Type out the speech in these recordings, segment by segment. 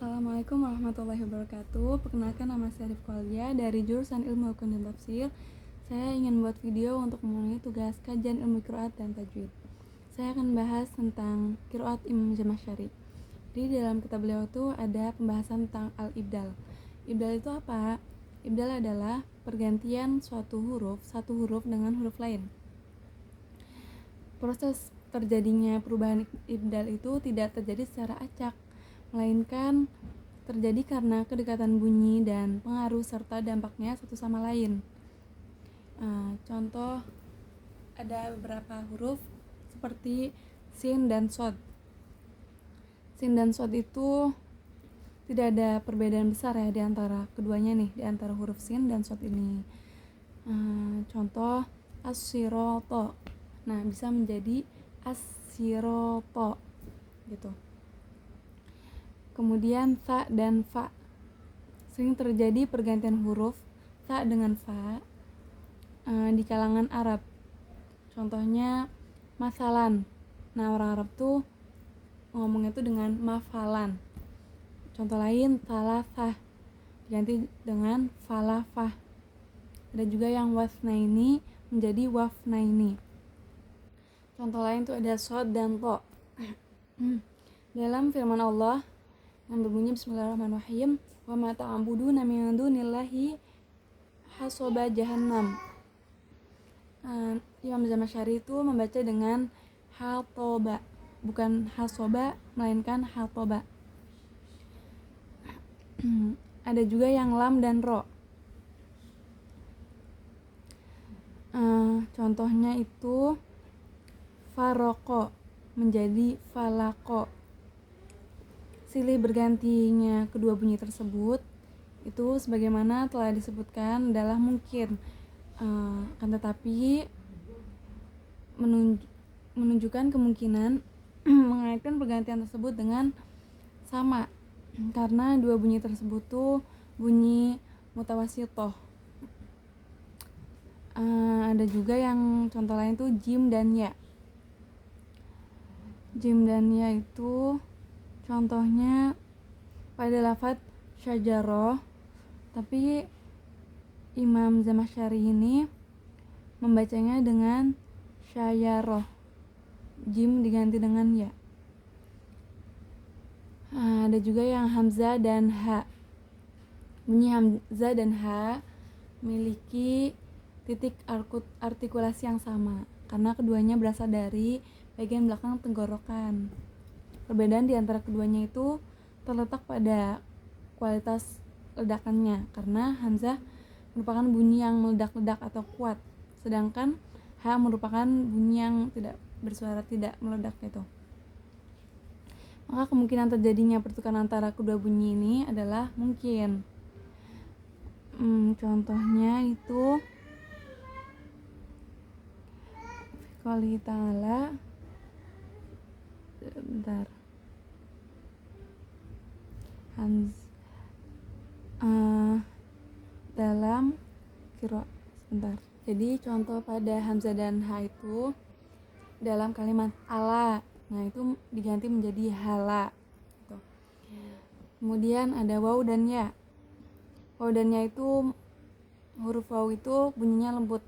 Assalamualaikum warahmatullahi wabarakatuh. Perkenalkan, nama saya Arif Qalia dari jurusan Ilmu Hukum dan Tafsir. Saya ingin membuat video untuk memenuhi tugas kajian ilmu qiraat dan tajwid. Saya akan bahas tentang qiraat Imam Zamakhsyari. Di dalam kitab beliau itu ada pembahasan tentang al-ibdal. Ibdal itu apa? Ibdal adalah pergantian satu huruf dengan huruf lain. Proses terjadinya perubahan ibdal itu tidak terjadi secara acak, melainkan terjadi karena kedekatan bunyi dan pengaruh serta dampaknya satu sama lain. Contoh, ada beberapa huruf seperti sin dan shod. Sin dan shod itu tidak ada perbedaan besar ya di antara keduanya nih, di antara huruf sin dan shod ini. Contoh, as-siroto. Nah, bisa menjadi as-siroto gitu. Kemudian fa dan fa. Sering terjadi pergantian huruf fa dengan fa di kalangan Arab. Contohnya masalan. Nah, orang Arab tuh ngomongnya tuh dengan mafalan. Contoh lain, talafah diganti dengan falafah. Ada juga yang wasnaini menjadi wafnaini. Contoh lain tuh ada shod dan to. Dalam firman Allah yang berbunyi Bismillahirrahmanirrahim, wa ma ta'buduna min dunillahi hasoba jahannam. Imam Zamakhsyari itu membaca dengan hatoba, bukan hasoba melainkan hatoba. Ada juga yang lam dan ro. Contohnya itu faroko menjadi falako. Silih bergantinya kedua bunyi tersebut itu sebagaimana telah disebutkan adalah mungkin, akan tetapi menunjukkan kemungkinan mengaitkan pergantian tersebut dengan sama, karena dua bunyi tersebut tuh bunyi mutawasitoh. Ada juga yang contoh lain tuh jim dan ya. Jim dan ya itu contohnya pada lafadz syajaroh, tapi Imam Zamakhsyari ini membacanya dengan syayaroh, jim diganti dengan ya. Ada juga yang hamzah dan ha. Bunyi hamzah dan ha memiliki titik artikulasi yang sama karena keduanya berasal dari bagian belakang tenggorokan. Perbedaan di antara keduanya itu terletak pada kualitas ledakannya, karena hamzah merupakan bunyi yang meledak-ledak atau kuat, sedangkan ha merupakan bunyi yang tidak bersuara, tidak meledak gitu. Maka kemungkinan terjadinya pertukaran antara kedua bunyi ini adalah mungkin. Contohnya itu Qali ta'ala, bentar, dalam qiraat, sebentar. Jadi contoh pada hamzah dan ha itu dalam kalimat ala, nah itu diganti menjadi hala gitu. Kemudian ada waw dan ya. Waw dan ya itu huruf waw itu bunyinya lembut,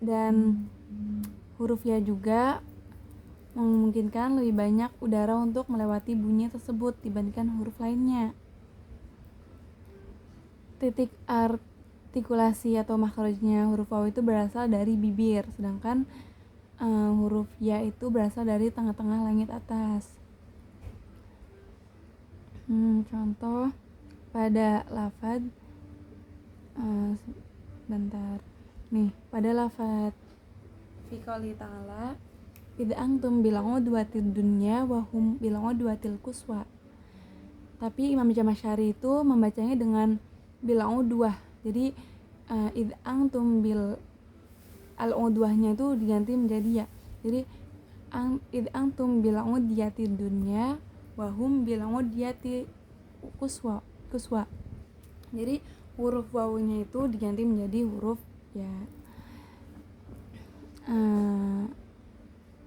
dan huruf ya juga memungkinkan lebih banyak udara untuk melewati bunyi tersebut dibandingkan huruf lainnya. Titik artikulasi atau makhrajnya huruf waw itu berasal dari bibir, sedangkan huruf ya itu berasal dari tengah-tengah langit atas. Contoh pada lafadz pada lafadz fi qouli ta'ala id antum bil udwatil dunya wa hum bil udwatil quswa. Tapi Imam Zamakhsyari itu membacanya dengan bil udwah. Jadi id antum bil al udwahnya itu diganti menjadi ya. Jadi id antum bil udwatil dunya wa hum bil udwatil quswa. Jadi huruf wawunya itu diganti menjadi huruf ya.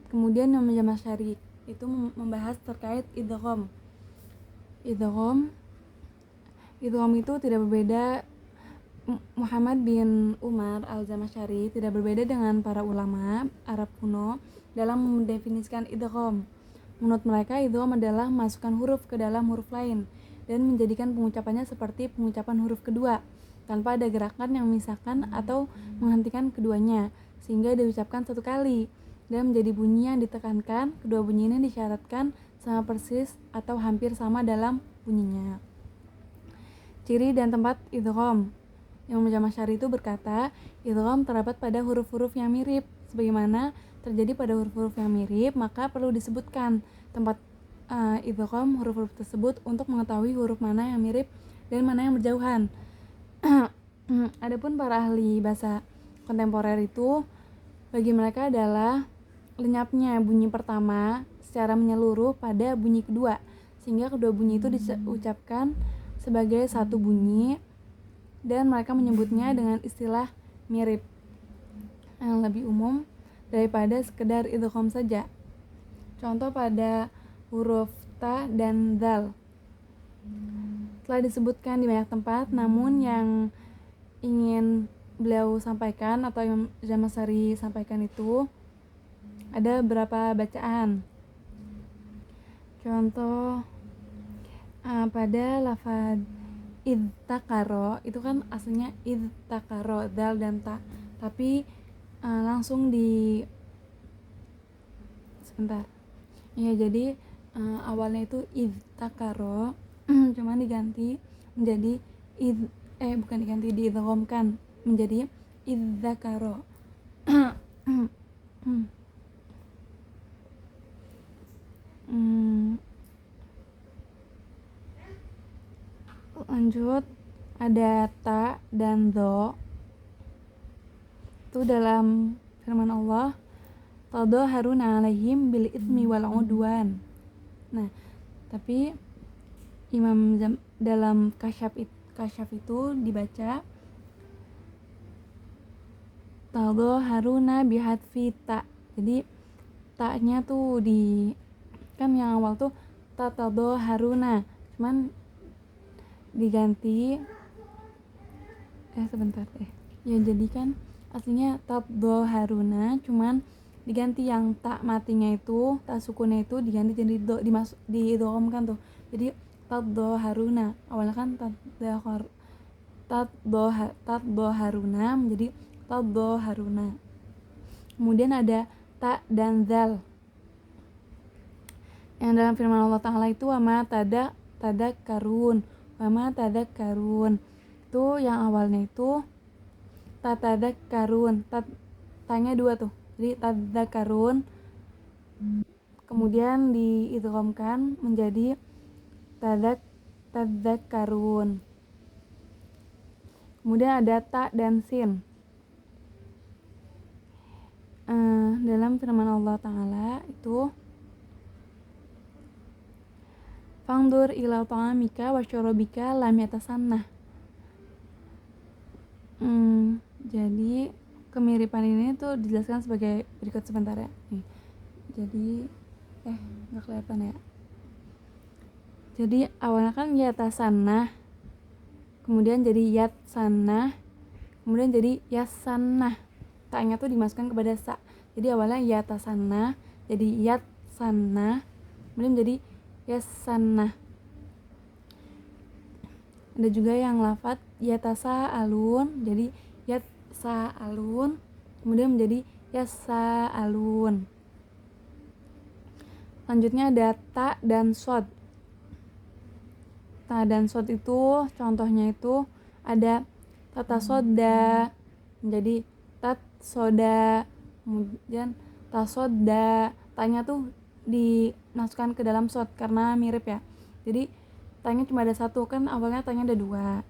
Kemudian Imam Zamakhsyari itu membahas terkait idgham. Idgham itu tidak berbeda. Muhammad bin Umar al-Zamakhsyari tidak berbeda dengan para ulama Arab kuno dalam mendefinisikan idgham. Menurut mereka, idgham adalah masukkan huruf ke dalam huruf lain dan menjadikan pengucapannya seperti pengucapan huruf kedua, tanpa ada gerakan yang memisahkan atau menghentikan keduanya, sehingga diucapkan satu kali dan menjadi bunyi yang ditekankan. Kedua bunyi ini disyaratkan sama persis atau hampir sama dalam bunyinya. Ciri dan tempat idgham. Imam Zamakhsyari itu berkata, idgham terdapat pada huruf-huruf yang mirip. Sebagaimana terjadi pada huruf-huruf yang mirip, maka perlu disebutkan tempat idgham huruf-huruf tersebut untuk mengetahui huruf mana yang mirip dan mana yang berjauhan. Adapun para ahli bahasa kontemporer itu, bagi mereka adalah lenyapnya bunyi pertama secara menyeluruh pada bunyi kedua, sehingga kedua bunyi itu diucapkan sebagai satu bunyi, dan mereka menyebutnya dengan istilah mirip yang lebih umum daripada sekedar idgham saja. Contoh pada huruf ta dan dzal telah disebutkan di banyak tempat, namun yang ingin beliau sampaikan atau Imam Zamakhsyari sampaikan itu ada beberapa bacaan. Contoh pada lafaz idtakaro, itu kan aslinya idtakaro, dal dan ta, tapi langsung jadi awalnya itu idtakaro cuman diganti menjadi diidghamkan menjadi idzakaro. Lanjut, ada ta dan dho. Itu dalam firman Allah, tadhaharuna alaihim bil itsmi wal udwan. Nah, tapi dalam kasyaf itu dibaca tadhaharuna bihadfi ta. Jadi ta-nya tuh kan yang awal tuh tadhaharuna, cuman diganti jadi kan aslinya tadhaharuna, cuman diganti yang ta matinya itu, ta sukunnya itu diganti jadi diidghamkan tuh. Jadi tadhaharuna, awalnya kan tadhaharuna menjadi tadhaharuna. Kemudian ada ta dan dzal. Yang dalam firman Allah Ta'ala itu wama tadakkarun. Itu yang awalnya itu tatadakkarun. Tanya dua tuh. Jadi tadakkarun. Kemudian diidghamkan menjadi tadakkarun. Kemudian ada ta dan sin. Dalam firman Allah Ta'ala itu fangdur ila ta'amika wa syarabika lam yatasannah. Jadi kemiripan ini tuh dijelaskan sebagai berikut sebentar ya. Nih. Jadi nggak kelihatan ya. Jadi awalnya kan yatasannah, kemudian jadi yatsannah, kemudian jadi yassannah. Ta-nya tuh dimasukkan kepada sa. Jadi awalnya yatasannah, jadi yatsannah, kemudian jadi yassannah. Ada juga yang lafadz yatasaalun, jadi yatsaalun, kemudian menjadi yassaalun. Selanjutnya ada ta dan shod. Ta dan shod itu contohnya itu ada tatasoda menjadi tatsoda, kemudian tasoda. Tanya tuh dimasukkan ke dalam shod karena mirip ya. Jadi tanya cuma ada satu, kan awalnya tanya ada dua,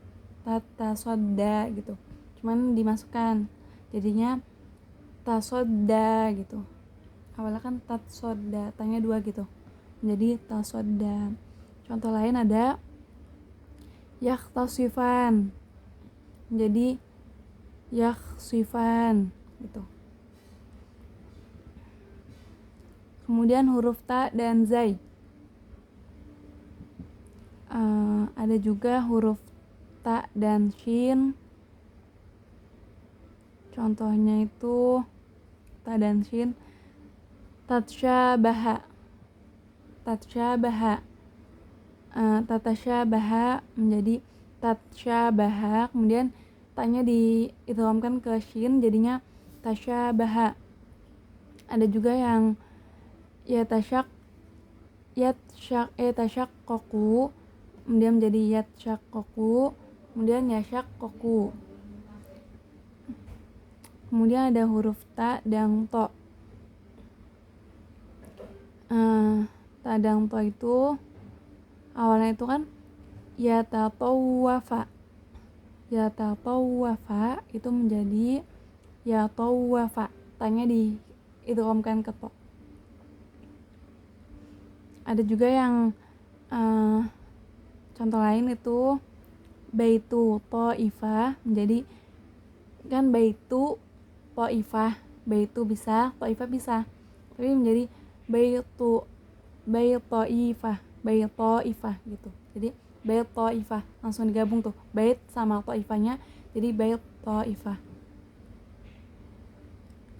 tasoda gitu, cuman dimasukkan jadinya tasoda gitu. Awalnya kan tatsoda, tanya dua gitu, menjadi tasoda. Contoh lain ada yakhtasifan menjadi yakhsifan gitu. Kemudian huruf ta dan zai. Ada juga huruf ta dan shin. Contohnya itu ta dan shin. Tatsyabaha. Tatsyabaha. Tatasyabaha menjadi tatsyabaha. Kemudian tanya diidghamkan ke shin jadinya tasyabaha. Ada juga yang yatasyaqqaqu kemudian menjadi yatsyaqqaqu, kemudian yasyaqqaqu. Kemudian ada huruf ta dan to. Ta dan to itu awalnya itu kan yatatawwafa. Yatatawwafa itu menjadi yatawwafa. Tanya diidghamkan ke to. Ada juga yang contoh lain itu baitu ta'ifah menjadi kan baitu ta'ifah, baitu bisa, ta'ifah bisa. Tapi menjadi baitu ta'ifah gitu. Jadi bait ta'ifah langsung digabung tuh. Bait sama ta'ifahnya jadi bait ta'ifah.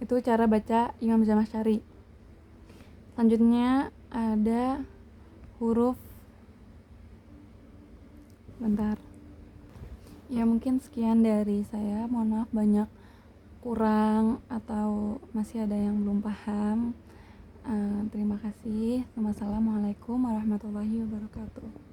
Itu cara baca Imam Zamakhsyari. Selanjutnya ada huruf ya mungkin sekian dari saya, mohon maaf banyak kurang atau masih ada yang belum paham. Terima kasih. Wassalamualaikum warahmatullahi wabarakatuh.